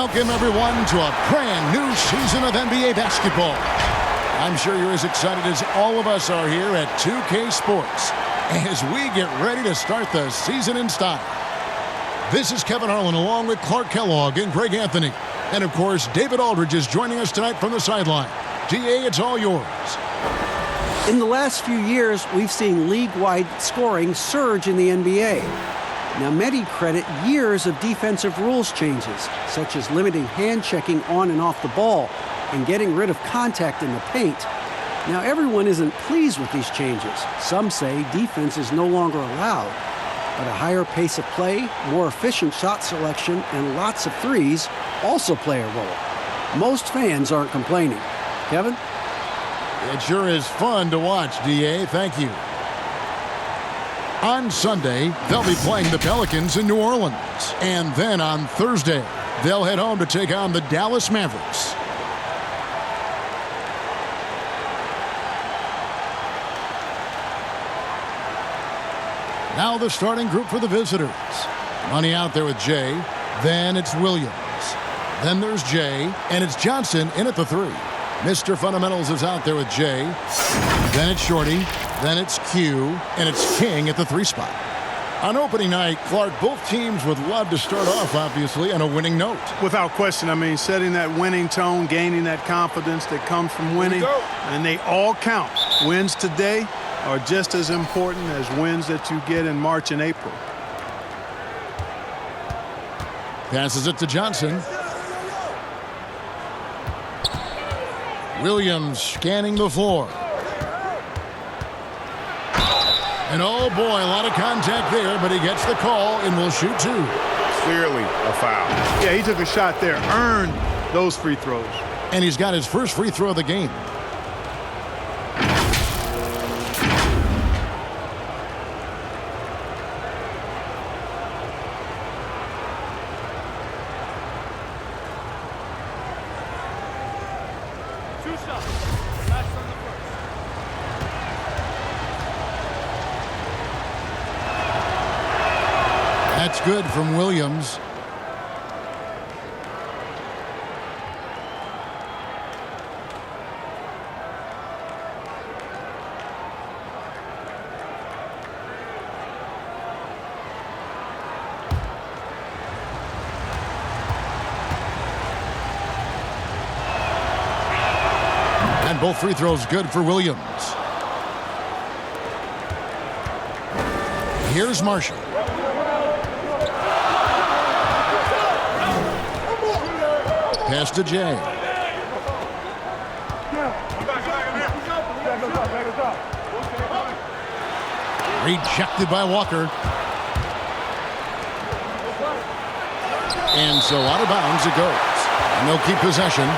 Welcome, everyone, to a brand new season of NBA basketball. I'm sure you're as excited as all of us are here at 2K Sports as we get ready to start the season in style. This is Kevin Harlan along with Clark Kellogg and Greg Anthony. And, of course, David Aldridge is joining us tonight from the sideline. DA, it's all yours. In the last few years, we've seen league-wide scoring surge in the NBA. Now, many credit years of defensive rules changes, such as limiting hand-checking on and off the ball and getting rid of contact in the paint. Now, everyone isn't pleased with these changes. Some say defense is no longer allowed. But a higher pace of play, more efficient shot selection, and lots of threes also play a role. Most fans aren't complaining. Kevin? It sure is fun to watch, DA. Thank you. On Sunday, they'll be playing the Pelicans in New Orleans. And then on Thursday, they'll head home to take on the Dallas Mavericks. Now the starting group for the visitors. Money out there with Jay. Then it's Williams. Then there's Jay. And it's Johnson in at the 3. Mr. Fundamentals is out there with Jay. Then it's Shorty. Then it's Q. And it's King at the 3 spot. On opening night, Clark, both teams would love to start off, obviously, on a winning note. Without question. I mean, setting that winning tone, gaining that confidence that comes from winning. And they all count. Wins today are just as important as wins that you get in March and April. Passes it to Johnson. Williams scanning the floor. And oh boy, a lot of contact there, but he gets the call and will shoot 2. Clearly a foul. Yeah, he took a shot there, earned those free throws. And he's got his first free throw of the game. That's good from Williams. And both free throws good for Williams. Here's Marshall. Pass to Jay. Rejected by Walker. And so out of bounds it goes. And they'll keep possession.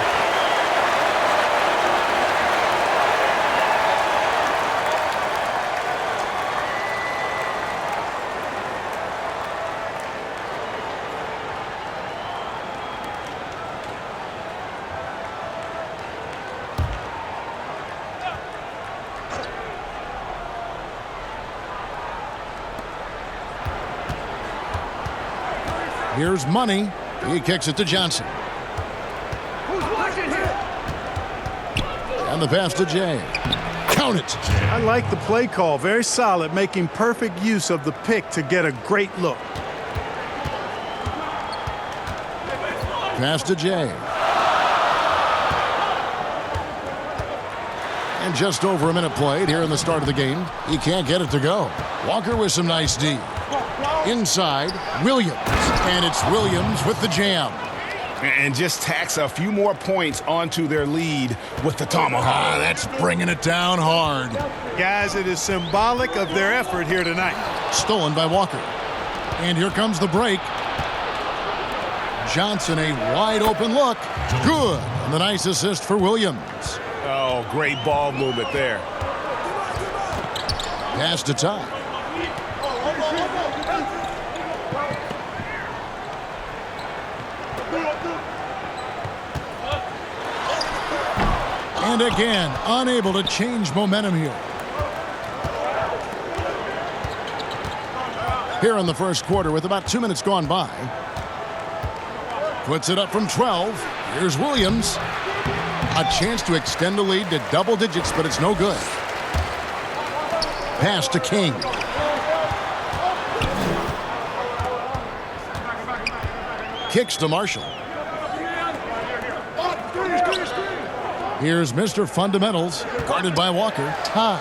Here's Money. He kicks it to Johnson. And the pass to Jay. Count it. I like the play call. Very solid, making perfect use of the pick to get a great look. Pass to Jay. And just over a minute played here in the start of the game. He can't get it to go. Walker with some nice D. Inside, Williams. And it's Williams with the jam. And just tacks a few more points onto their lead with the tomahawk. That's bringing it down hard. Guys, it is symbolic of their effort here tonight. Stolen by Walker. And here comes the break. Johnson, a wide open look. Good. And the nice assist for Williams. Oh, great ball movement there. Pass to Ty. And again, unable to change momentum here. Here in the first quarter with about 2 minutes gone by. Puts it up from 12. Here's Williams. A chance to extend the lead to double digits, but it's no good. Pass to King. Kicks to Marshall. Here's Mr. Fundamentals, guarded by Walker. Todd.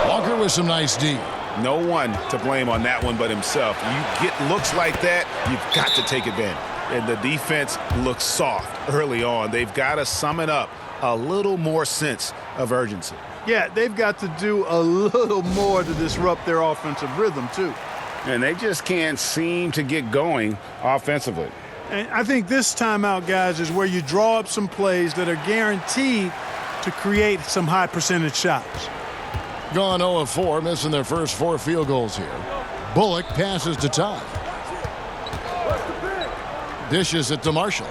Walker with some nice D. No one to blame on that one but himself. You get looks like that, you've got to take advantage. And the defense looks soft early on. They've got to sum it up. A little more sense of urgency. Yeah, they've got to do a little more to disrupt their offensive rhythm, too. And they just can't seem to get going offensively. And I think this timeout, guys, is where you draw up some plays that are guaranteed to create some high percentage shots. Gone 0 of 4, missing their first 4 field goals here. Bullock passes to Todd. Dishes it to Marshall.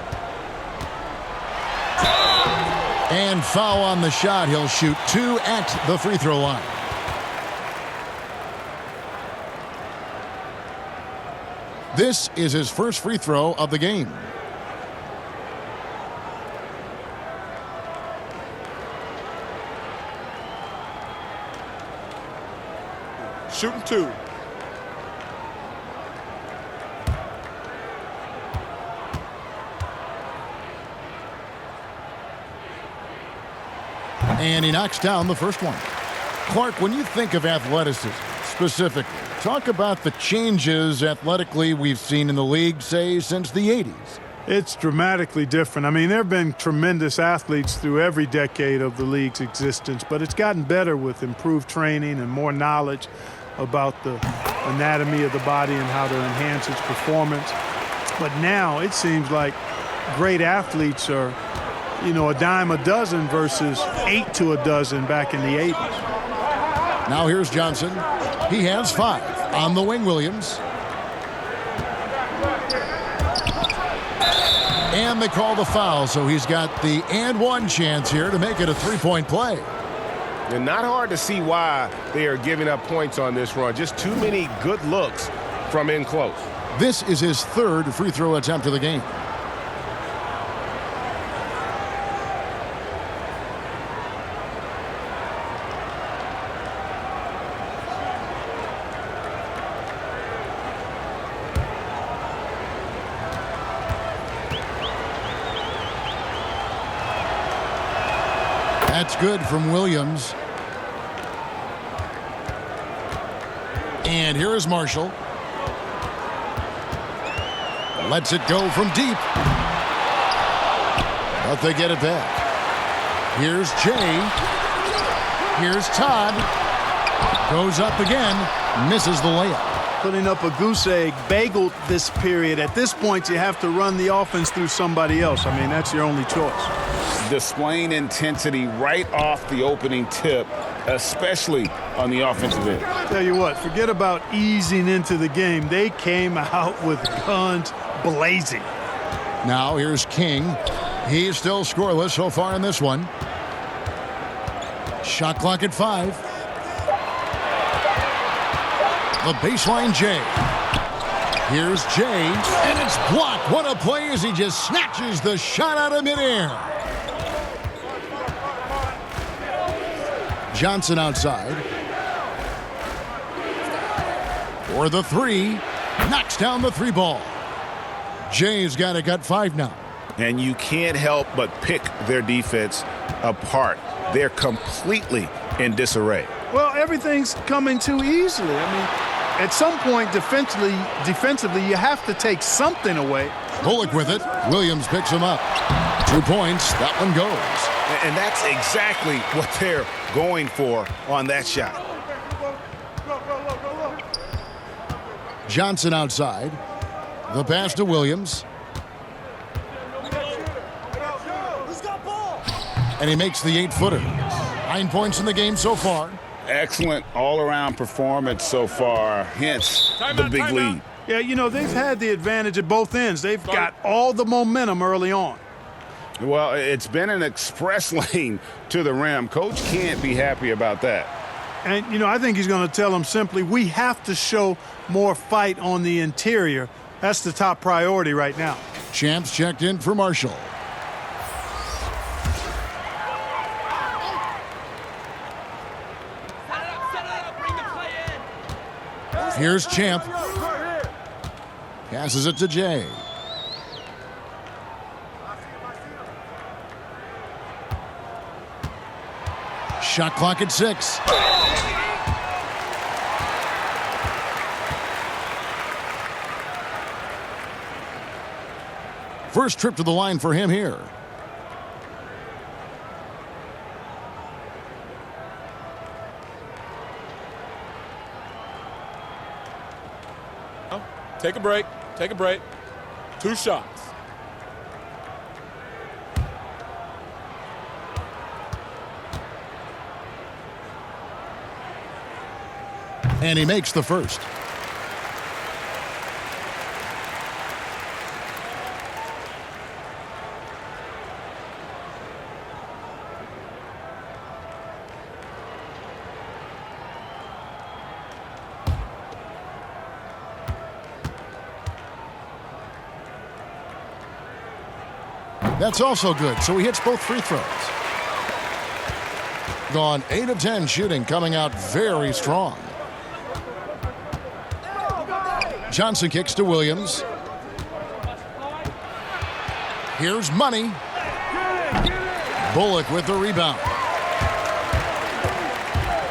And foul on the shot. He'll shoot 2 at the free throw line. This is his first free throw of the game. Shooting 2. And he knocks down the first one. Clark, when you think of athleticism specifically, talk about the changes athletically we've seen in the league, say, since the 80s. It's dramatically different. I mean, there have been tremendous athletes through every decade of the league's existence, but it's gotten better with improved training and more knowledge about the anatomy of the body and how to enhance its performance. But now it seems like great athletes are, you know, a dime a dozen versus 8 to a dozen back in the 80s. Now here's Johnson. He has 5 on the wing. Williams. And they call the foul, so he's got the and one chance here to make it a 3-point play. And not hard to see why they are giving up points on this run. Just too many good looks from in close. This is his 3rd free throw attempt of the game. That's good from Williams. And here is Marshall. Lets it go from deep. But they get it back. Here's Jay. Here's Todd. Goes up again. Misses the layup. Putting up a goose egg, bageled this period. At this point, you have to run the offense through somebody else. I mean, that's your only choice. Displaying intensity right off the opening tip, especially on the offensive end. Tell you what, forget about easing into the game. They came out with guns blazing. Now here's King. He's still scoreless so far in this one. Shot clock at 5. The baseline Jay. Here's Jay, and it's blocked. What a play as he just snatches the shot out of midair. Johnson outside. For the 3. Knocks down the 3 ball. Jay's got 5 now. And you can't help but pick their defense apart. They're completely in disarray. Well, everything's coming too easily. I mean, at some point defensively, you have to take something away. Bullock with it. Williams picks him up. 2 points. That one goes. And that's exactly what they're going for on that shot. Johnson outside. The pass to Williams. And he makes the 8-footer. 9 points in the game so far. Excellent all-around performance so far, hence the big lead. Yeah, you know, they've had the advantage at both ends. They've got all the momentum early on. Well, it's been an express lane to the rim. Coach can't be happy about that. And, you know, I think he's going to tell them simply, we have to show more fight on the interior. That's the top priority right now. Champs checked in for Marshall. Here's Champ. Passes it to Jay. Shot clock at 6. First trip to the line for him here. Take a break. Take a break. 2 shots. And he makes the first. That's also good, so he hits both free throws. Gone 8 of 10 shooting, coming out very strong. Johnson kicks to Williams. Here's Money. Bullock with the rebound.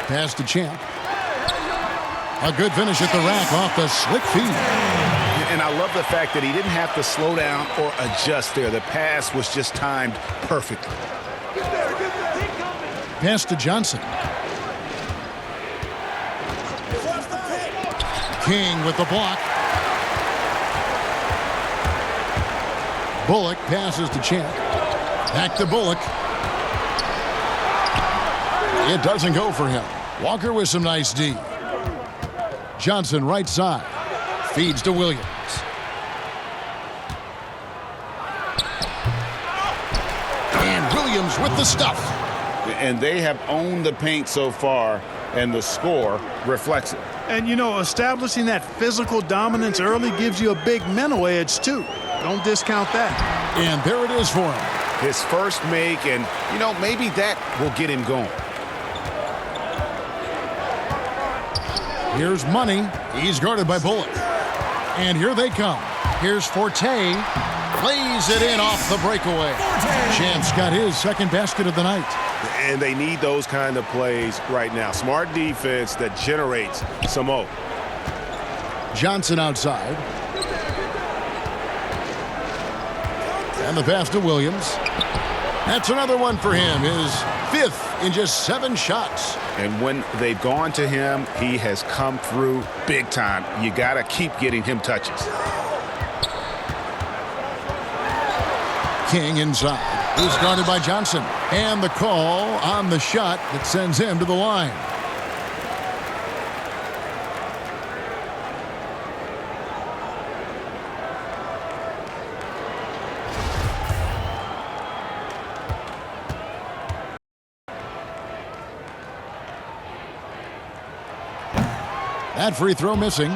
Pass to Champ. A good finish at the rack off the slick feed. And I love the fact that he didn't have to slow down or adjust there. The pass was just timed perfectly. Pass to Johnson. King with the block. Bullock passes to Champ. Back to Bullock. It doesn't go for him. Walker with some nice D. Johnson right side. Feeds to Williams. And Williams with the stuff. And they have owned the paint so far, and the score reflects it. And, you know, establishing that physical dominance early gives you a big mental edge, too. Don't discount that. And there it is for him. His first make, and, you know, maybe that will get him going. Here's Money. He's guarded by Bullock. And here they come. Here's Forte. Plays it in off the breakaway. Champ's got his second basket of the night. And they need those kind of plays right now. Smart defense that generates some O. Johnson outside. And the pass to Williams. That's another one for him. His 5th in just 7 shots. And when they've gone to him, he has come through big time. You got to keep getting him touches. King inside. He's guarded by Johnson. And the call on the shot that sends him to the line. That free throw missing.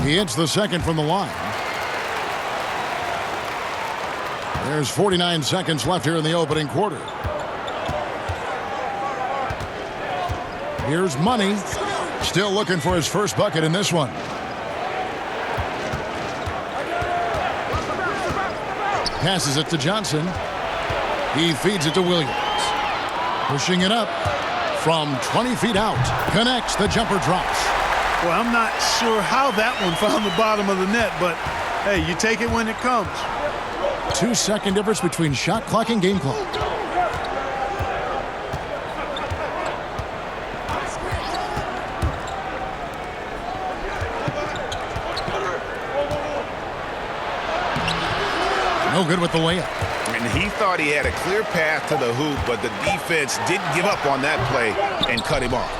He hits the second from the line. There's 49 seconds left here in the opening quarter. Here's Money. Still looking for his first bucket in this one. Passes it to Johnson. He feeds it to Williams. Pushing it up from 20 feet out. Connects. The jumper drops. Well, I'm not sure how that one found the bottom of the net, but, hey, you take it when it comes. 2-second difference between shot clock and game clock. No good with the layup. And he thought he had a clear path to the hoop, but the defense didn't give up on that play and cut him off.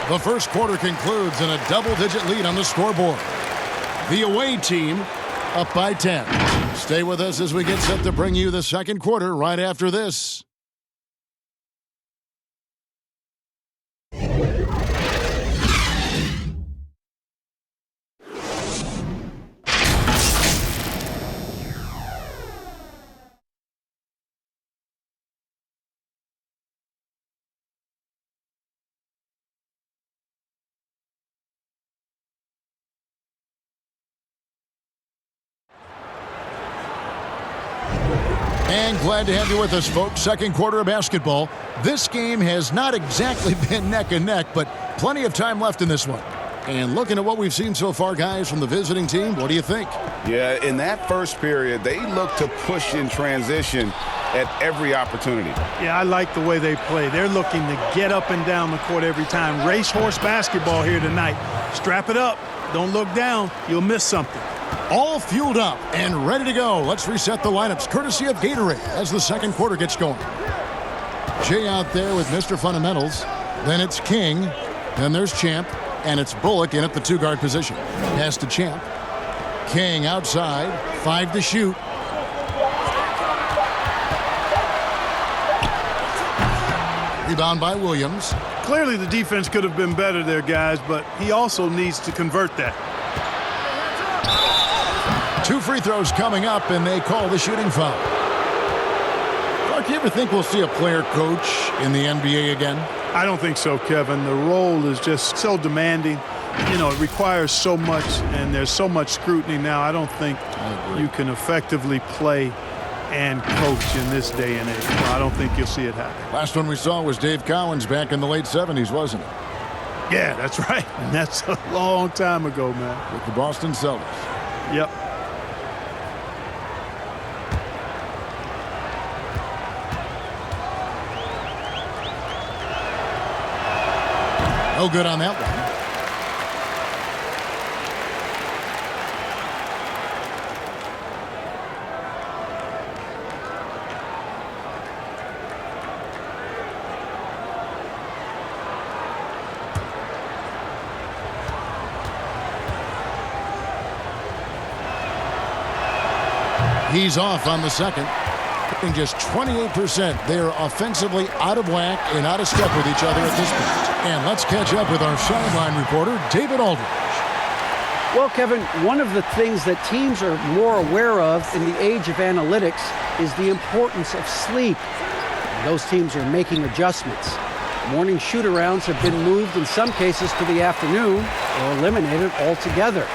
The first quarter concludes in a double-digit lead on the scoreboard. The away team up by 10. Stay with us as we get set to bring you the second quarter right after this. And glad to have you with us, folks. Second quarter of basketball. This game has not exactly been neck and neck, but plenty of time left in this one. And looking at what we've seen so far, guys, from the visiting team, what do you think? Yeah, in that first period, they looked to push in transition at every opportunity. Yeah, I like the way they play. They're looking to get up and down the court every time. Racehorse basketball here tonight. Strap it up. Don't look down. You'll miss something. All fueled up and ready to go. Let's reset the lineups courtesy of Gatorade as the second quarter gets going. Jay out there with Mr. Fundamentals. Then it's King. Then there's Champ. And it's Bullock in at the two-guard position. Pass to Champ. King outside. 5 to shoot. Rebound by Williams. Clearly the defense could have been better there, guys, but he also needs to convert that. 2 free throws coming up, and they call the shooting foul. Clark, you ever think we'll see a player coach in the NBA again? I don't think so, Kevin. The role is just so demanding. You know, it requires so much, and there's so much scrutiny now. I don't think you can effectively play and coach in this day and age. No, I don't think you'll see it happen. Last one we saw was Dave Cowens back in the late 70s, wasn't it? Yeah, that's right. And that's a long time ago, man. With the Boston Celtics. Yep. No good on that one. He's off on the second. And just 28%. They're offensively out of whack and out of step with each other at this point. And let's catch up with our sideline reporter, David Aldridge. Well, Kevin, one of the things that teams are more aware of in the age of analytics is the importance of sleep. Those teams are making adjustments. Morning shoot-arounds have been moved in some cases to the afternoon or eliminated altogether.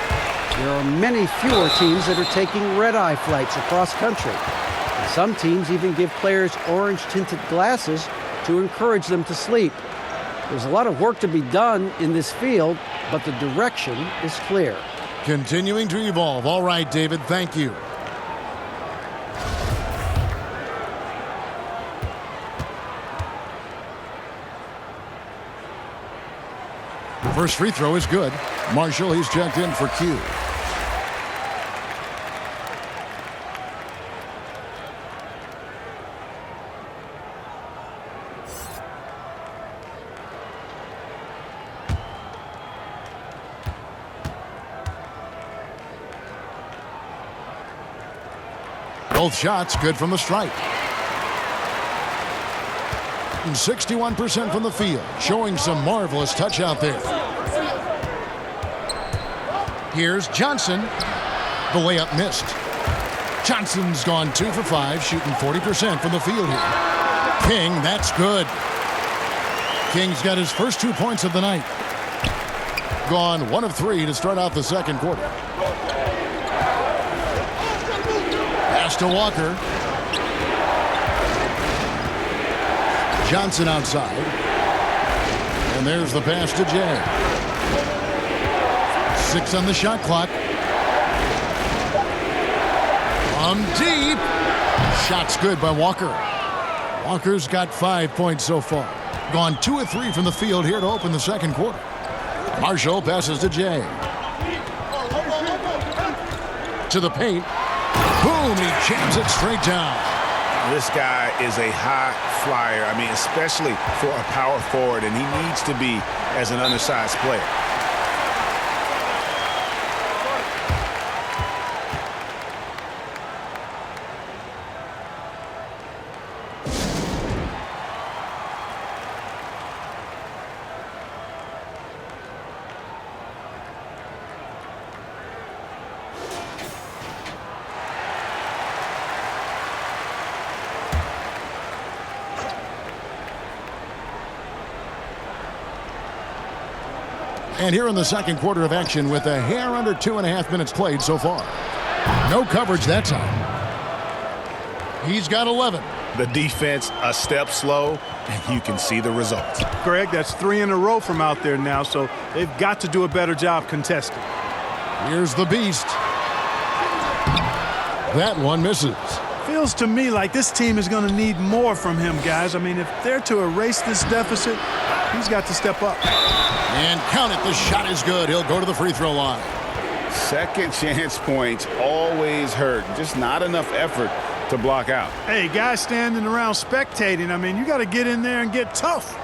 There are many fewer teams that are taking red-eye flights across country. And some teams even give players orange-tinted glasses to encourage them to sleep. There's a lot of work to be done in this field, but the direction is clear. Continuing to evolve. All right, David, thank you. First free throw is good. Marshall, he's checked in for Q. Both shots good from the stripe. 61% from the field, showing some marvelous touch out there. Here's Johnson. The layup missed. Johnson's gone 2 for 5, shooting 40% from the field here. King, that's good. King's got his first 2 points of the night. Gone 1 of 3 to start out the second quarter. Pass to Walker. Johnson outside. And there's the pass to Jay. 6 on the shot clock. From deep. Shot's good by Walker. Walker's got 5 points so far. Gone 2 of 3 from the field here to open the second quarter. Marshall passes to Jay. To the paint. Boom, he jams it straight down. This guy is a high flyer. I mean, especially for a power forward, and he needs to be as an undersized player. And here in the second quarter of action with a hair under 2.5 minutes played so far. No coverage that time. He's got 11. The defense a step slow, and you can see the results. Greg, that's 3 in a row from out there now, so they've got to do a better job contesting. Here's the beast. That one misses. Feels to me like this team is going to need more from him, guys. I mean, if they're to erase this deficit, he's got to step up. And count it, the shot is good. He'll go to the free throw line. Second chance points always hurt. Just not enough effort to block out. Hey, guys standing around spectating, I mean, you got to get in there and get tough.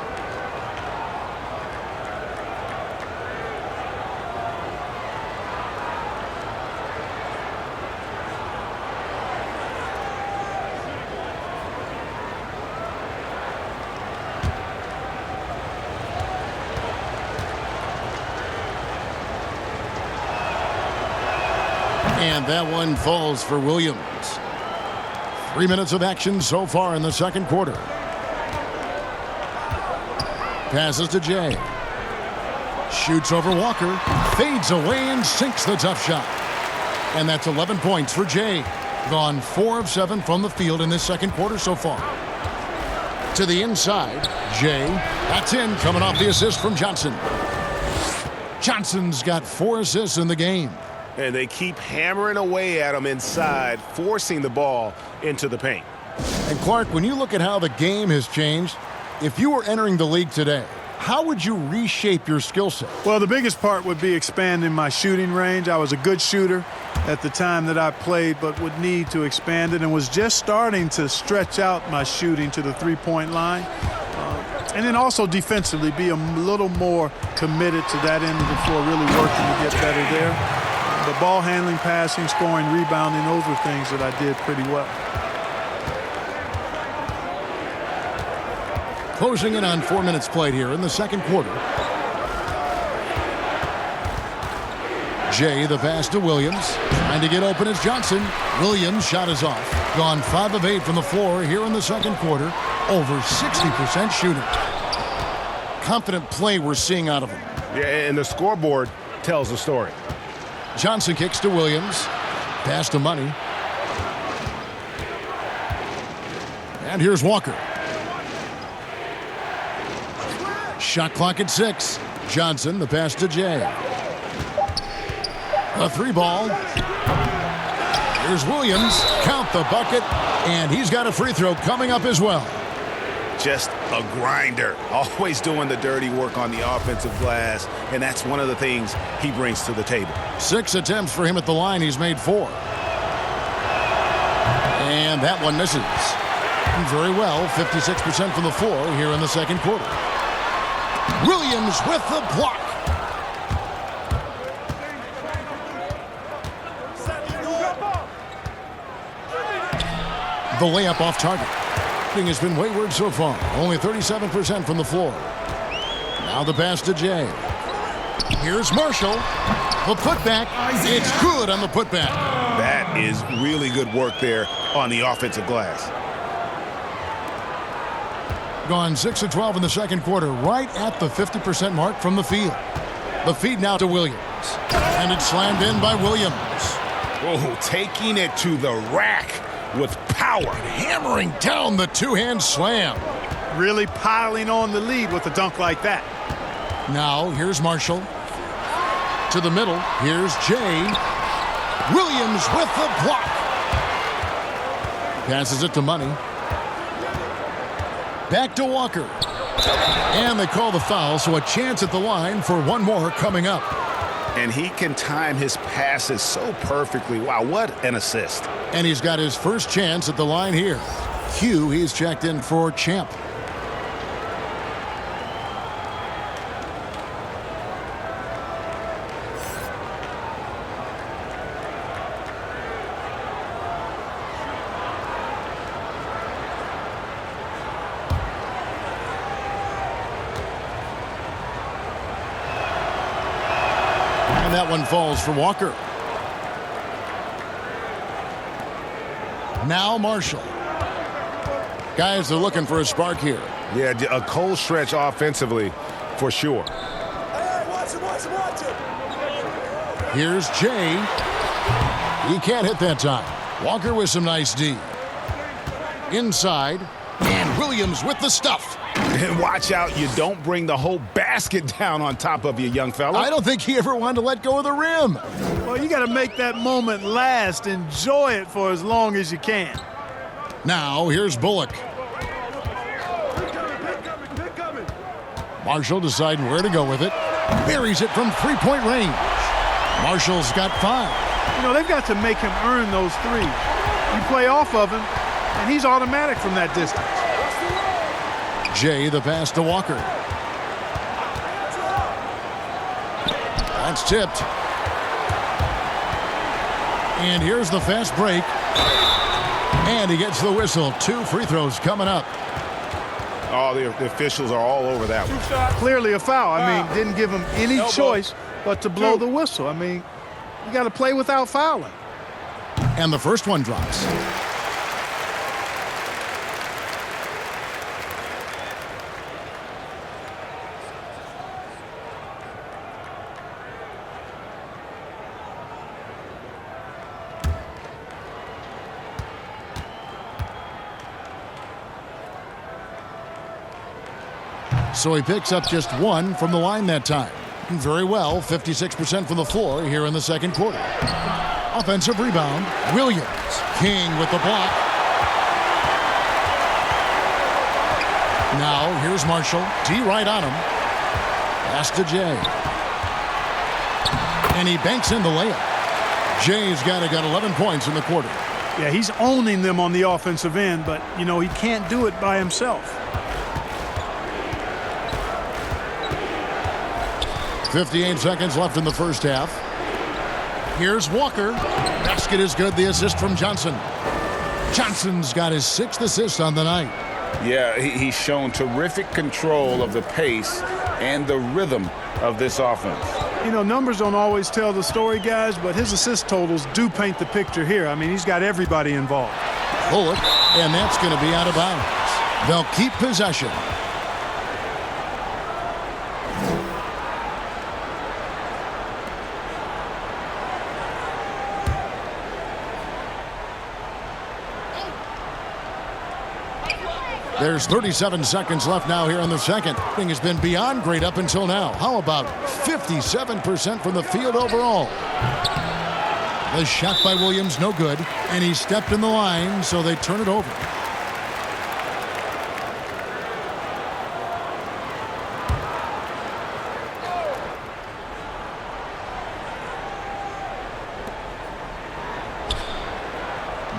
And that one falls for Williams. 3 minutes of action so far in the second quarter. Passes to Jay. Shoots over Walker. Fades away and sinks the tough shot. And that's 11 points for Jay. Gone 4 of 7 from the field in this second quarter so far. To the inside, Jay. That's in, coming off the assist from Johnson. Johnson's got 4 assists in the game. And they keep hammering away at him inside, forcing the ball into the paint. And Clark, when you look at how the game has changed, if you were entering the league today, how would you reshape your skill set? Well, the biggest part would be expanding my shooting range. I was a good shooter at the time that I played, but would need to expand it and was just starting to stretch out my shooting to the three-point line. And then also defensively be a little more committed to that end of the floor, really working to get better there. The ball handling, passing, scoring, rebounding, those were things that I did pretty well. Closing in on 4 minutes played here in the second quarter. Jay, the pass to Williams. Trying to get open is Johnson. Williams' shot is off. Gone 5 of 8 from the floor here in the second quarter. Over 60% shooting. Confident play we're seeing out of him. Yeah, and the scoreboard tells the story. Johnson kicks to Williams. Pass to Money. And here's Walker. Shot clock at 6. Johnson, the pass to Jay. A 3 ball. Here's Williams. Count the bucket. And he's got a free throw coming up as well. Just a grinder, always doing the dirty work on the offensive glass, and that's one of the things he brings to the table. 6 attempts for him at the line. He's made 4. And that one misses. Very well, 56% from the floor here in the second quarter. Williams with the block. The layup off target. Has been wayward so far. Only 37% from the floor. Now the pass to Jay. Here's Marshall. The putback. It's good on the putback. That is really good work there on the offensive glass. Gone 6 of 12 in the second quarter. Right at the 50% mark from the field. The feed now to Williams. And it's slammed in by Williams. Oh, taking it to the rack with power. Hammering down the two-hand slam. Really piling on the lead with a dunk like that. Now, here's Marshall. To the middle, here's Jay. Williams with the block. Passes it to Money. Back to Walker. And they call the foul, so a chance at the line for one more coming up. and he can time his passes so perfectly. Wow, what an assist. And he's got his first chance at the line here. Hugh, he's checked in for Champ. And that one falls for Walker. Now Marshall. Guys are looking for a spark here. Yeah, a cold stretch offensively for sure. Here's Jay. He can't hit that time. Walker with some nice D. Inside. And Williams with the stuff. And watch out, you don't bring the whole basket down on top of you, young fella. I don't think he ever wanted to let go of the rim. Well, you got to make that moment last. Enjoy it for as long as you can. Now, here's Bullock. Marshall deciding where to go with it. Buries it from three-point range. Marshall's got 5. You know, they've got to make him earn those threes. You play off of him, and he's automatic from that distance. Jay, the pass to Walker. That's tipped. And here's the fast break. And he gets the whistle. 2 free throws coming up. Oh, the officials are all over that one. Clearly a foul. I mean, didn't give him any choice but to blow the whistle. I mean, you got to play without fouling. And the first one drops. So he picks up just 1 from the line that time. Very well, 56% from the floor here in the second quarter. Offensive rebound, Williams. King with the block. Now, here's Marshall. D right on him. Pass to Jay. And he banks in the layup. Jay's got 11 points in the quarter. Yeah, he's owning them on the offensive end, but, you know, he can't do it by himself. 58 seconds left in the first half. Here's Walker. Basket is good. The assist from Johnson. Johnson's got his 6th assist on the night. Yeah, he's shown terrific control of the pace and the rhythm of this offense. You know, numbers don't always tell the story, guys, but his assist totals do paint the picture here. I mean, he's got everybody involved. Bullock, and that's going to be out of bounds. They'll keep possession. There's 37 seconds left now here in the second. Thing has been beyond great up until now. How about 57% from the field overall? The shot by Williams, no good. And he stepped in the line, so they turn it over.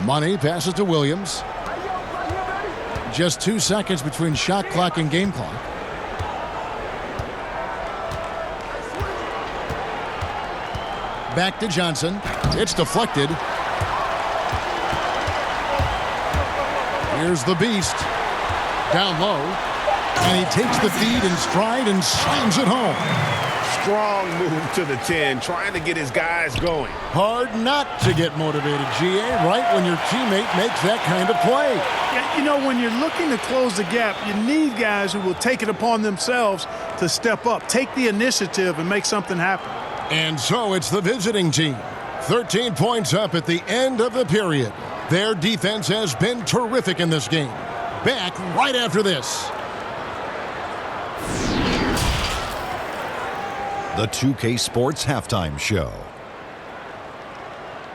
Money passes to Williams. Just 2 seconds between shot clock and game clock. Back to Johnson. It's deflected. Here's the beast. Down low. And he takes the feed in stride and slams it home. Strong move to the 10, trying to get his guys going. Hard not to get motivated, GA, right when your teammate makes that kind of play. Yeah, you know, when you're looking to close the gap, you need guys who will take it upon themselves to step up, take the initiative, and make something happen. And so it's the visiting team. 13 points up at the end of the period. Their defense has been terrific in this game. Back right after this. The 2K Sports Halftime Show.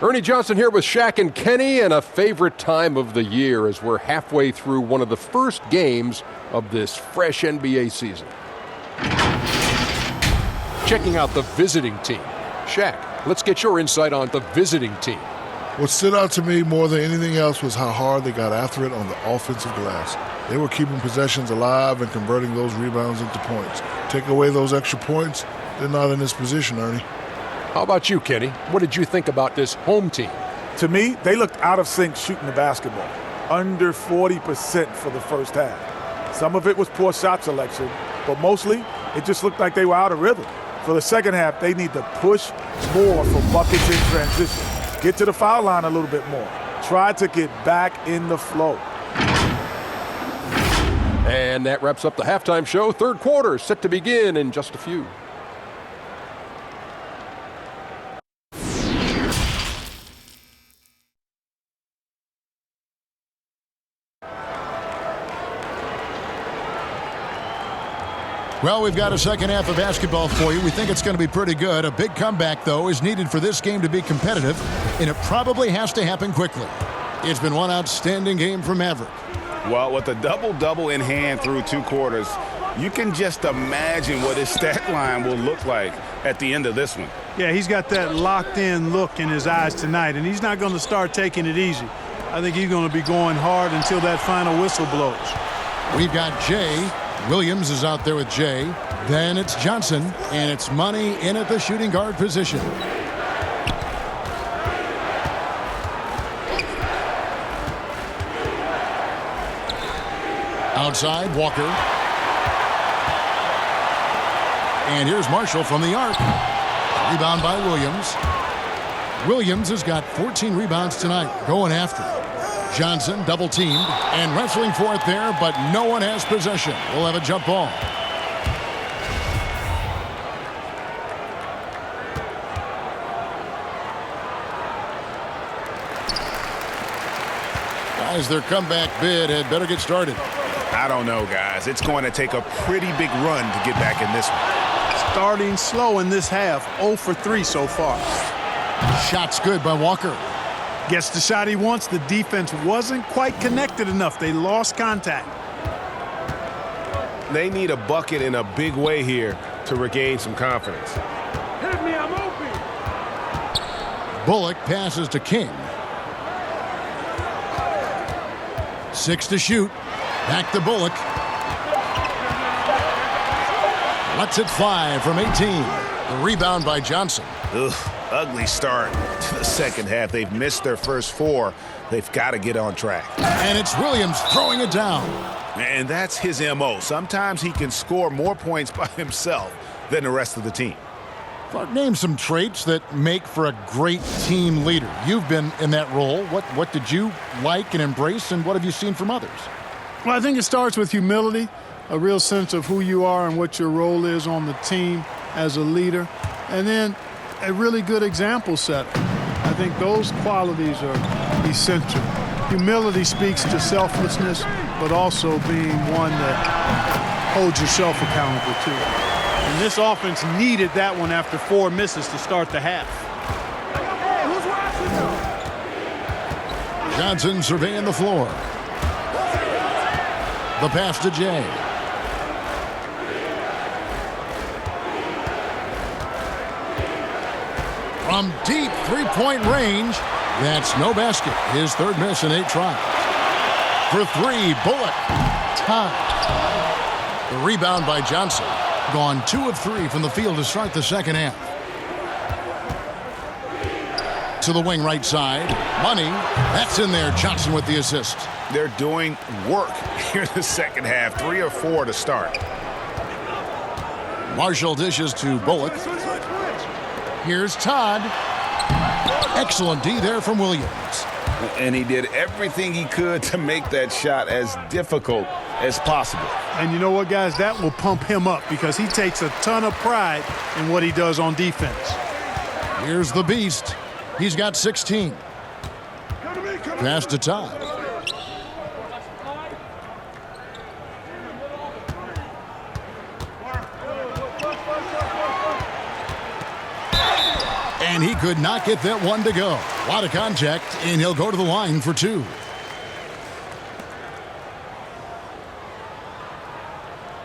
Ernie Johnson here with Shaq and Kenny, and a favorite time of the year as we're halfway through one of the first games of this fresh NBA season. Checking out the visiting team. Shaq, let's get your insight on the visiting team. What stood out to me more than anything else was how hard they got after it on the offensive glass. They were keeping possessions alive and converting those rebounds into points. Take away those extra points, they're not in this position, Ernie. How about you, Kenny? What did you think about this home team? To me, they looked out of sync shooting the basketball. Under 40% for the first half. Some of it was poor shot selection, but mostly it just looked like they were out of rhythm. For the second half, they need to push more for buckets in transition. Get to the foul line a little bit more. Try to get back in the flow. And that wraps up the halftime show. Third quarter set to begin in just a few. Well, we've got a second half of basketball for you. We think it's going to be pretty good. A big comeback, though, is needed for this game to be competitive, and it probably has to happen quickly. It's been one outstanding game for Maverick. Well, with a double-double in hand through 2 quarters, you can just imagine what his stat line will look like at the end of this one. Yeah, he's got that locked-in look in his eyes tonight, and he's not going to start taking it easy. I think he's going to be going hard until that final whistle blows. We've got Jay. Williams is out there with Jay. Then it's Johnson, and it's Money in at the shooting guard position. Outside, Walker. And here's Marshall from the arc. Rebound by Williams. Williams has got 14 rebounds tonight, going after it. Johnson double-teamed and wrestling for it there, but no one has possession. We'll have a jump ball. Guys, their comeback bid had better get started. I don't know, guys. It's going to take a pretty big run to get back in this one. Starting slow in this half, 0 for 3 so far. Shot's good by Walker. Gets the shot he wants. The defense wasn't quite connected enough. They lost contact. They need a bucket in a big way here to regain some confidence. Hit me, I'm open. Bullock passes to King. 6 to shoot. Back to Bullock. Lets it fly from 18. The rebound by Johnson. Ugh, ugly start to the second half. They've missed their first 4. They've got to get on track. And it's Williams throwing it down. And that's his MO. Sometimes he can score more points by himself than the rest of the team. Clark, name some traits that make for a great team leader. You've been in that role. What did you like and embrace, and what have you seen from others? Well, I think it starts with humility, a real sense of who you are and what your role is on the team as a leader, and then a really good example setter. I think those qualities are essential. Humility speaks to selflessness, but also being one that holds yourself accountable too. And this offense needed that one after 4 misses to start the half. Johnson surveying the floor. The pass to Jay. From deep three-point range, that's no basket. His third miss in 8 tries. For 3, Bullock. Tied. The rebound by Johnson. Gone 2 of 3 from the field to start the second half. To the wing right side. Money. That's in there. Johnson with the assist. They're doing work here in the second half. 3 or 4 to start. Marshall dishes to Bullock. Here's Todd. Excellent D there from Williams. And he did everything he could to make that shot as difficult as possible. And you know what, guys? That will pump him up because he takes a ton of pride in what he does on defense. Here's the beast. He's got 16. Pass to Todd. And he could not get that one to go. A lot of contact, and he'll go to the line for 2.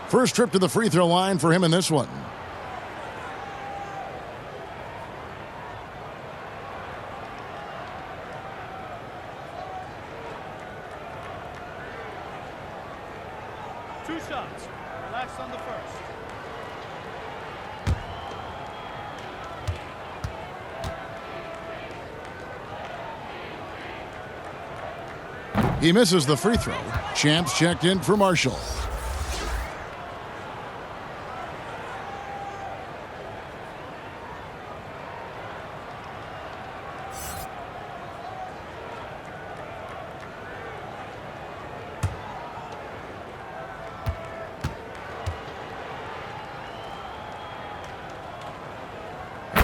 First trip to the free throw line for him in this one. 2 shots. Relax on the first. He misses the free throw. Champs checked in for Marshall.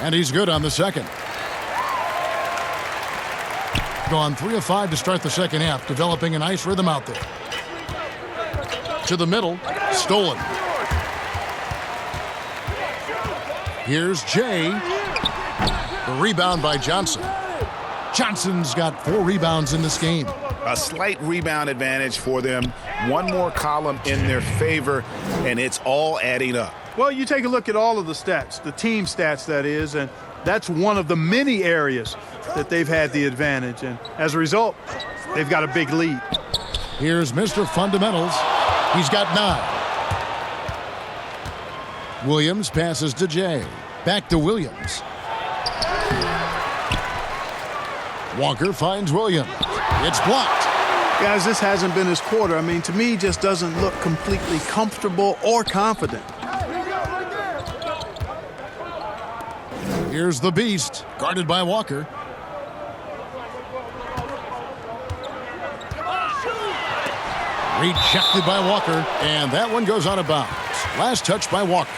And he's good on the second. Gone 3 of 5 to start the second half, developing a nice rhythm out there. To the middle, stolen. Here's Jay. The rebound by Johnson. Johnson's got 4 rebounds in this game. A slight rebound advantage for them. One more column in their favor, and it's all adding up. Well, you take a look at all of the stats, the team stats, that is, and that's one of the many areas that they've had the advantage. And as a result, they've got a big lead. Here's Mr. Fundamentals. He's got 9. Williams passes to Jay. Back to Williams. Walker finds Williams. It's blocked. Guys, this hasn't been his quarter. I mean, to me, just doesn't look completely comfortable or confident. Here's the Beast, guarded by Walker. Rejected by Walker, and that one goes out of bounds. Last touch by Walker.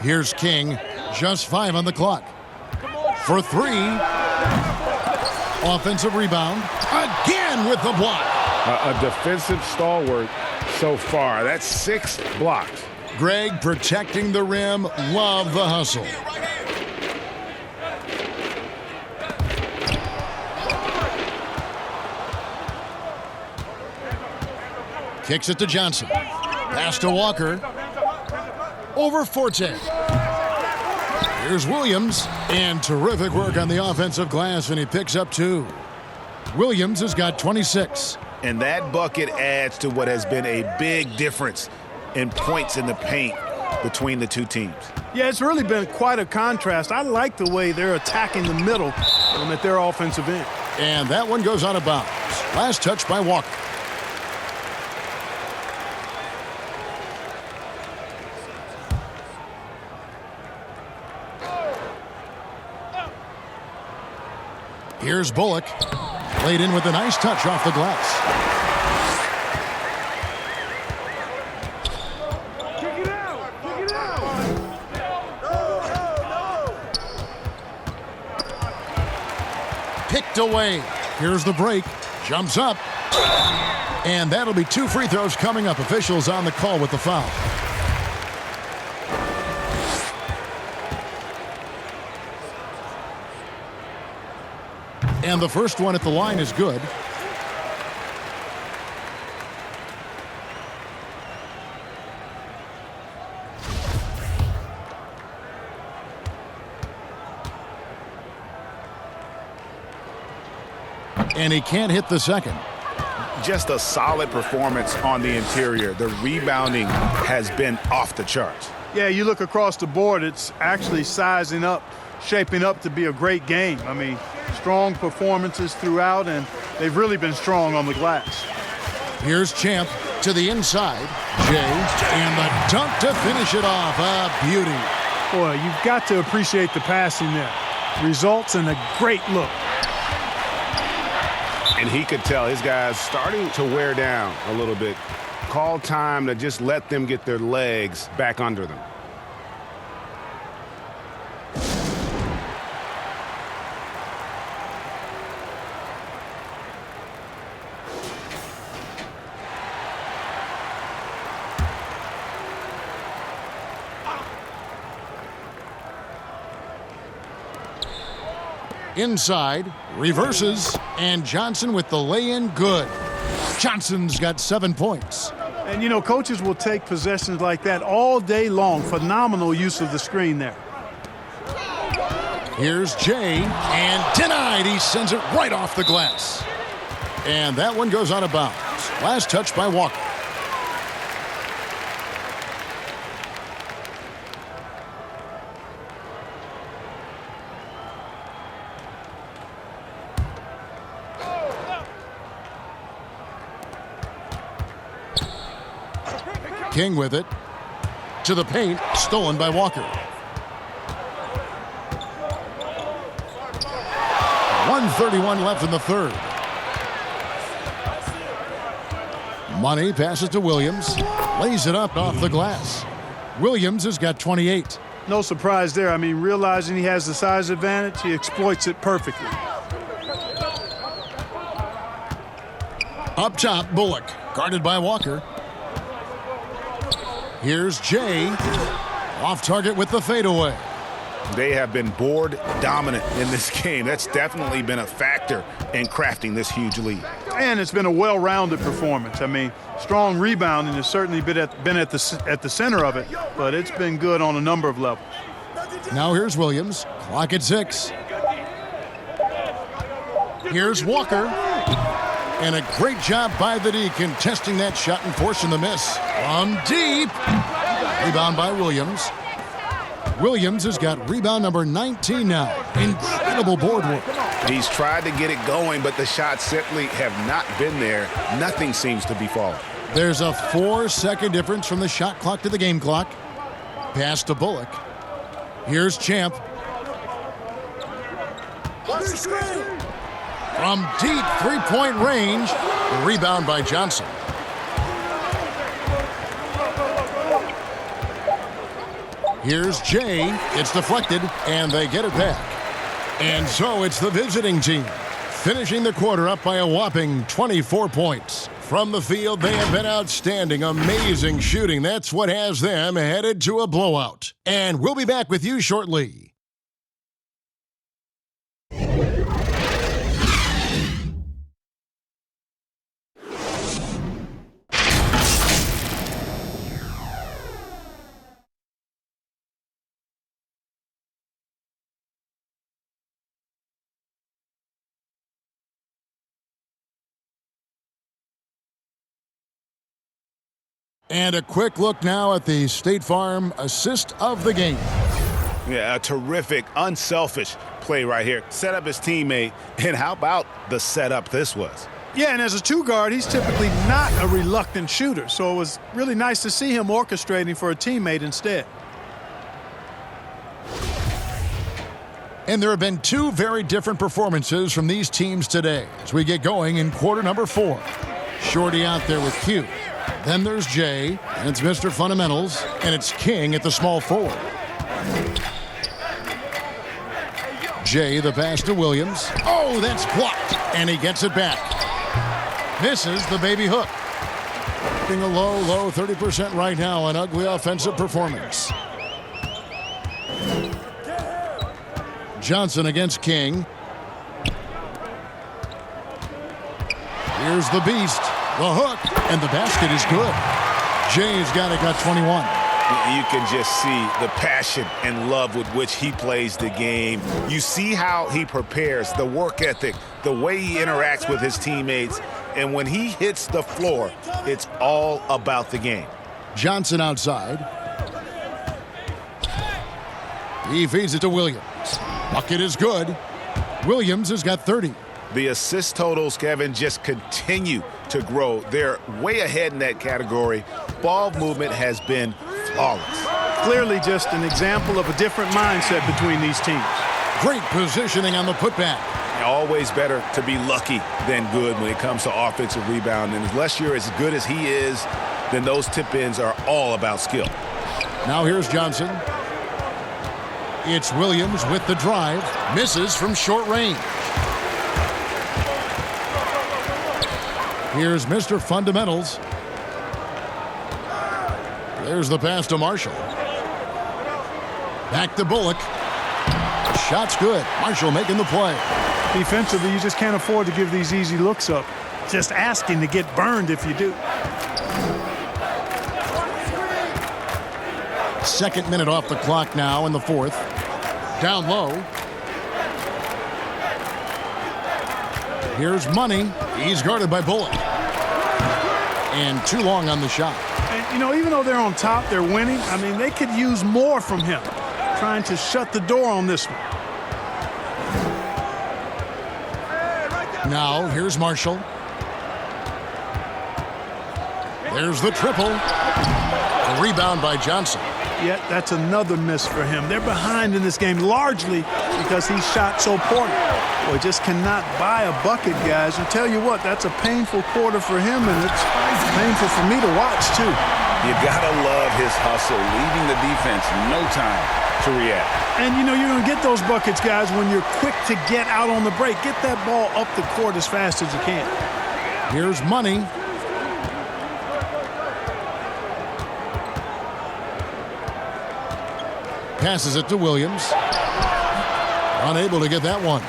Here's King, just 5 on the clock. For 3. Offensive rebound. Again with the block. A defensive stalwart so far. That's 6 blocks. Greg protecting the rim. Love the hustle. Kicks it to Johnson. Pass to Walker. Over Forte. Here's Williams, and terrific work on the offensive glass, and he picks up 2. Williams has got 26. And that bucket adds to what has been a big difference in points in the paint between the two teams. Yeah, it's really been quite a contrast. I like the way they're attacking the middle at their offensive end. And that one goes out of bounds. Last touch by Walker. Here's Bullock. Laid in with a nice touch off the glass. Kick it out! Kick it out! Picked away. Here's the break. Jumps up. And that'll be 2 free throws coming up. Officials on the call with the foul. And the first one at the line is good. And he can't hit the second. Just a solid performance on the interior. The rebounding has been off the charts. Yeah, you look across the board, it's actually sizing up, shaping up to be a great game. I mean, strong performances throughout, and they've really been strong on the glass. Here's Champ to the inside. Jay, and the dunk to finish it off. A beauty. Boy, you've got to appreciate the passing there. Results in a great look. And he could tell his guys starting to wear down a little bit. Call time to just let them get their legs back under them. Inside, reverses, and Johnson with the lay-in good. Johnson's got 7 points. And, you know, coaches will take possessions like that all day long. Phenomenal use of the screen there. Here's Jay, and denied. He sends it right off the glass. And that one goes out of bounds. Last touch by Walker. King with it. To the paint. Stolen by Walker. 1:31 left in the third. Money passes to Williams. Lays it up off the glass. Williams has got 28. No surprise there. I mean, realizing he has the size advantage, he exploits it perfectly. Up top, Bullock. Guarded by Walker. Here's Jay. Off target with the fadeaway. They have been board dominant in this game. That's definitely been a factor in crafting this huge lead. And it's been a well-rounded performance. I mean, strong rebounding has certainly been at the center of it, but it's been good on a number of levels. Now here's Williams. Clock at 6. Here's Walker. And a great job by the D contesting that shot and forcing the miss. From deep. Rebound by Williams. Williams has got rebound number 19 now. Incredible board work. He's tried to get it going, but the shots simply have not been there. Nothing seems to be falling. There's a 4-second difference from the shot clock to the game clock. Pass to Bullock. Here's Champ. From deep three-point range. Rebound by Johnson. Here's Jay. It's deflected, and they get it back. And so it's the visiting team, finishing the quarter up by a whopping 24 points. From the field, they have been outstanding, amazing shooting. That's what has them headed to a blowout. And we'll be back with you shortly. And a quick look now at the State Farm assist of the game. Yeah, a terrific, unselfish play right here. Set up his teammate, and how about the setup this was? Yeah, and as a two-guard, he's typically not a reluctant shooter, so it was really nice to see him orchestrating for a teammate instead. And there have been two very different performances from these teams today as we get going in quarter number 4. Shorty out there with Q. Then there's Jay, and it's Mr. Fundamentals, and it's King at the small forward. Jay, the pass to Williams. Oh, that's blocked, and he gets it back. Misses the baby hook. Being a low 30% right now, an ugly offensive performance. Johnson against King. Here's the beast. The hook, and the basket is good. Jay's got 21. You can just see the passion and love with which he plays the game. You see how he prepares, the work ethic, the way he interacts with his teammates. And when he hits the floor, it's all about the game. Johnson outside. He feeds it to Williams. Bucket is good. Williams has got 30. The assist totals, Kevin, just continue to grow. They're way ahead in that category. Ball movement has been flawless. Clearly just an example of a different mindset between these teams. Great positioning on the putback. Always better to be lucky than good when it comes to offensive rebound. And unless you're as good as he is, then those tip-ins are all about skill. Now here's Johnson. It's Williams with the drive. Misses from short range. Here's Mr. Fundamentals. There's the pass to Marshall. Back to Bullock. Shot's good. Marshall making the play. Defensively, you just can't afford to give these easy looks up. Just asking to get burned if you do. Second minute off the clock now in the fourth. Down low. Here's Money. He's guarded by Bullock. And too long on the shot. And, you know, even though they're on top, they're winning. I mean, they could use more from him. Trying to shut the door on this one. Now, here's Marshall. There's the triple. A rebound by Johnson. Yet that's another miss for him. They're behind in this game largely because he shot so poorly. Boy, just cannot buy a bucket, guys. And tell you what, that's a painful quarter for him, and it's painful for me to watch, too. You gotta love his hustle, leaving the defense no time to react. And, you know, you're going to get those buckets, guys, when you're quick to get out on the break. Get that ball up the court as fast as you can. Here's Money. Passes it to Williams. Unable to get that one.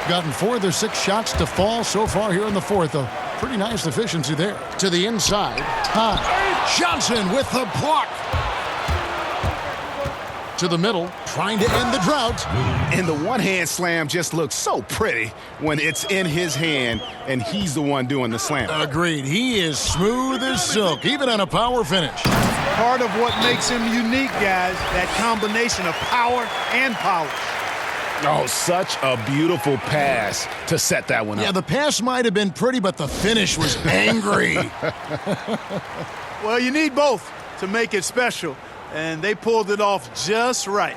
Gotten 4 of their 6 shots to fall so far here in the fourth. A pretty nice efficiency there. To the inside. Johnson with the block. To the middle, trying to end the drought. And the one-hand slam just looks so pretty when it's in his hand and he's the one doing the slam. Agreed. He is smooth as silk, even on a power finish. Part of what makes him unique, guys, that combination of power and polish. Oh, such a beautiful pass to set that one up. Yeah, the pass might have been pretty, but the finish was angry. Well, you need both to make it special, and they pulled it off just right.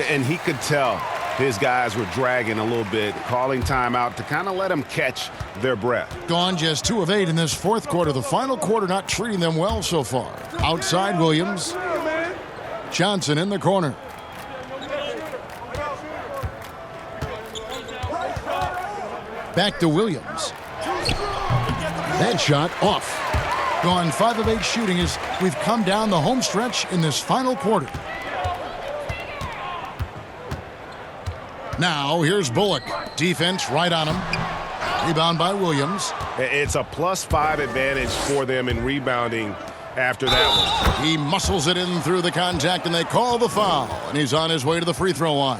And he could tell his guys were dragging a little bit, calling timeout to kind of let them catch their breath. Gone just 2 of 8 in this fourth quarter. The final quarter not treating them well so far. Outside Williams. Johnson in the corner. Back to Williams. That shot off. Gone 5 of 8 shooting as we've come down the home stretch in this final quarter. Now here's Bullock. Defense right on him. Rebound by Williams. It's a +5 advantage for them in rebounding after that one. He muscles it in through the contact, and they call the foul. And he's on his way to the free throw line.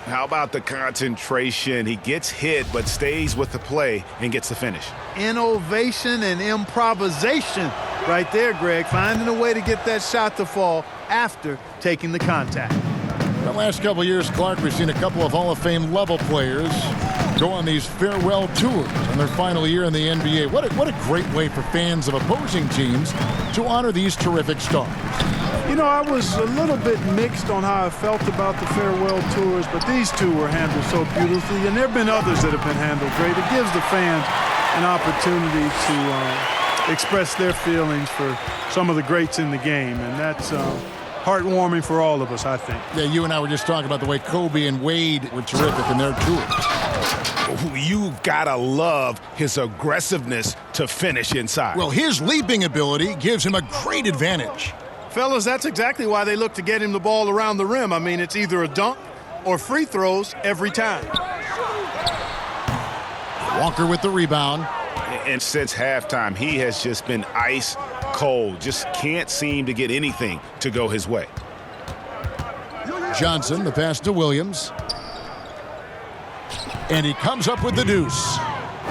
How about the concentration? He gets hit, but stays with the play and gets the finish. Innovation and improvisation right there, Greg. Finding a way to get that shot to fall after taking the contact. The last couple of years, Clark, we've seen a couple of Hall of Fame level players go on these farewell tours in their final year in the NBA. What a great way for fans of opposing teams to honor these terrific stars. You know, I was a little bit mixed on how I felt about the farewell tours, but these two were handled so beautifully, and there have been others that have been handled great. It gives the fans an opportunity to express their feelings for some of the greats in the game, and that's heartwarming for all of us, I think. Yeah, you and I were just talking about the way Kobe and Wade were terrific in their tours. You've got to love his aggressiveness to finish inside. Well, his leaping ability gives him a great advantage. Fellas, that's exactly why they look to get him the ball around the rim. I mean, it's either a dunk or free throws every time. Walker with the rebound. And since halftime, he has just been ice cold. Just can't seem to get anything to go his way. Johnson, the pass to Williams. And he comes up with the deuce.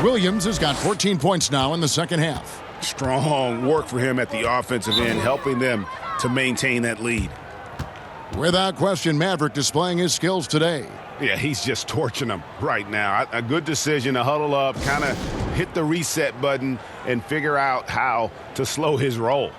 Williams has got 14 points now in the second half. Strong work for him at the offensive end, helping them to maintain that lead. Without question, Maverick displaying his skills today. Yeah, he's just torching them right now. A good decision to huddle up, kind of hit the reset button, and figure out how to slow his roll.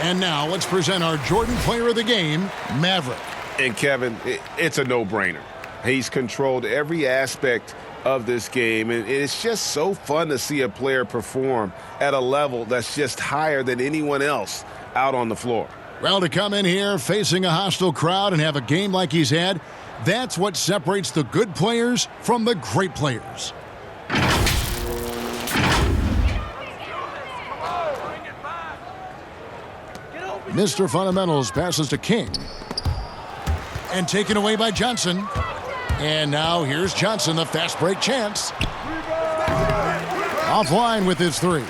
And now let's present our Jordan Player of the Game, Maverick. And Kevin, it's a no-brainer. He's controlled every aspect of this game, and it's just so fun to see a player perform at a level that's just higher than anyone else out on the floor. Well, to come in here facing a hostile crowd and have a game like he's had, that's what separates the good players from the great players. Mr. Fundamentals passes to King. And taken away by Johnson. And now here's Johnson, the fast break chance. Offline with his three.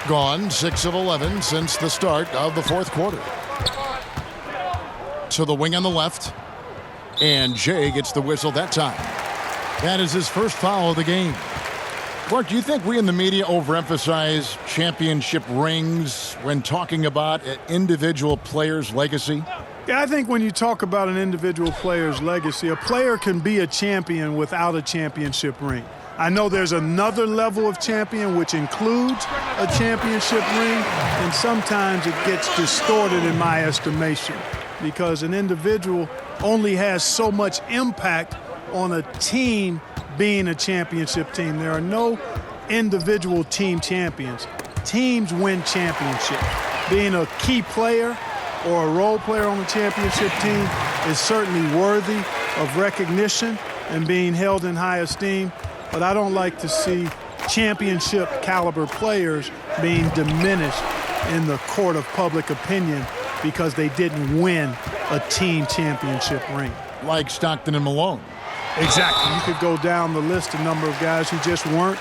Gone 6 of 11 since the start of the fourth quarter. To the wing on the left. And Jay gets the whistle that time. That is his first foul of the game. Clark, do you think we in the media overemphasize championship rings when talking about an individual player's legacy? Yeah, I think when you talk about an individual player's legacy, a player can be a champion without a championship ring. I know there's another level of champion which includes a championship ring, and sometimes it gets distorted in my estimation because an individual only has so much impact on a team being a championship team. There are no individual team champions. Teams win championships. Being a key player or a role player on the championship team is certainly worthy of recognition and being held in high esteem, but I don't like to see championship caliber players being diminished in the court of public opinion because they didn't win a team championship ring. Like Stockton and Malone. Exactly. You could go down the list, a number of guys who just weren't,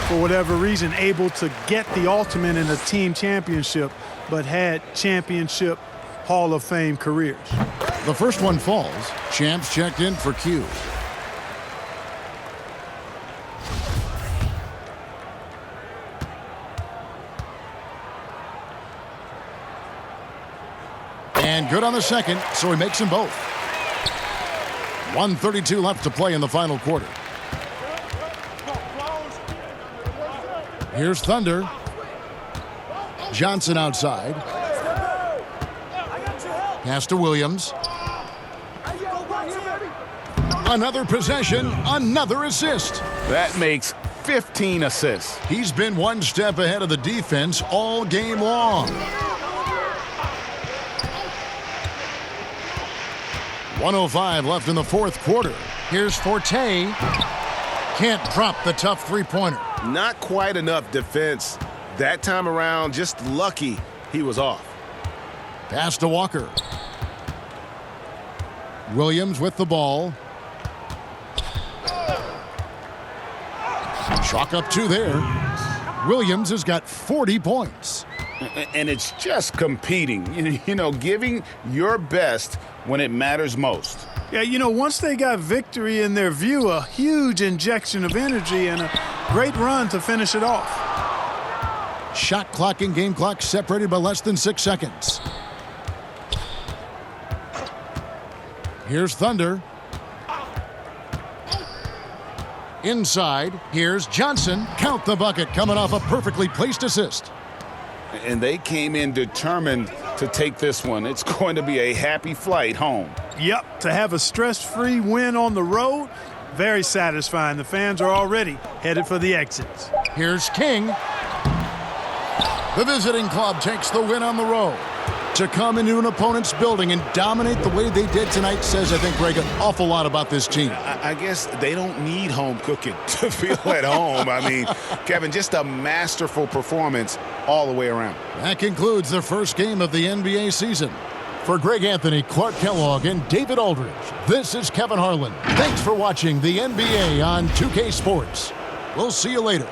for whatever reason, able to get the ultimate in a team championship, but had championship Hall of Fame careers. The first one falls. Champs checked in for Q. And good on the second, so he makes them both. 1:32 left to play in the final quarter. Here's Thunder. Johnson outside. Pass to Williams. Another possession, another assist. That makes 15 assists. He's been one step ahead of the defense all game long. 1:05 left in the fourth quarter. Here's Forte. Can't drop the tough three-pointer. Not quite enough defense. That time around, just lucky he was off. Pass to Walker. Williams with the ball. Chalk up 2 there. Williams has got 40 points. And it's just competing, you know, giving your best when it matters most. Yeah, you know, once they got victory in their view, a huge injection of energy and a great run to finish it off. Shot clock and game clock separated by less than 6 seconds. Here's Thunder. Inside, here's Johnson. Count the bucket, coming off a perfectly placed assist. And they came in determined to take this one. It's going to be a happy flight home. Yep, to have a stress-free win on the road, very satisfying. The fans are already headed for the exits. Here's King. The visiting club takes the win on the road. To come into an opponent's building and dominate the way they did tonight says, I think, Greg, an awful lot about this team. I guess they don't need home cooking to feel at home. I mean, Kevin, just a masterful performance all the way around. That concludes the first game of the NBA season. For Greg Anthony, Clark Kellogg, and David Aldridge, this is Kevin Harlan. Thanks for watching the NBA on 2K Sports. We'll see you later.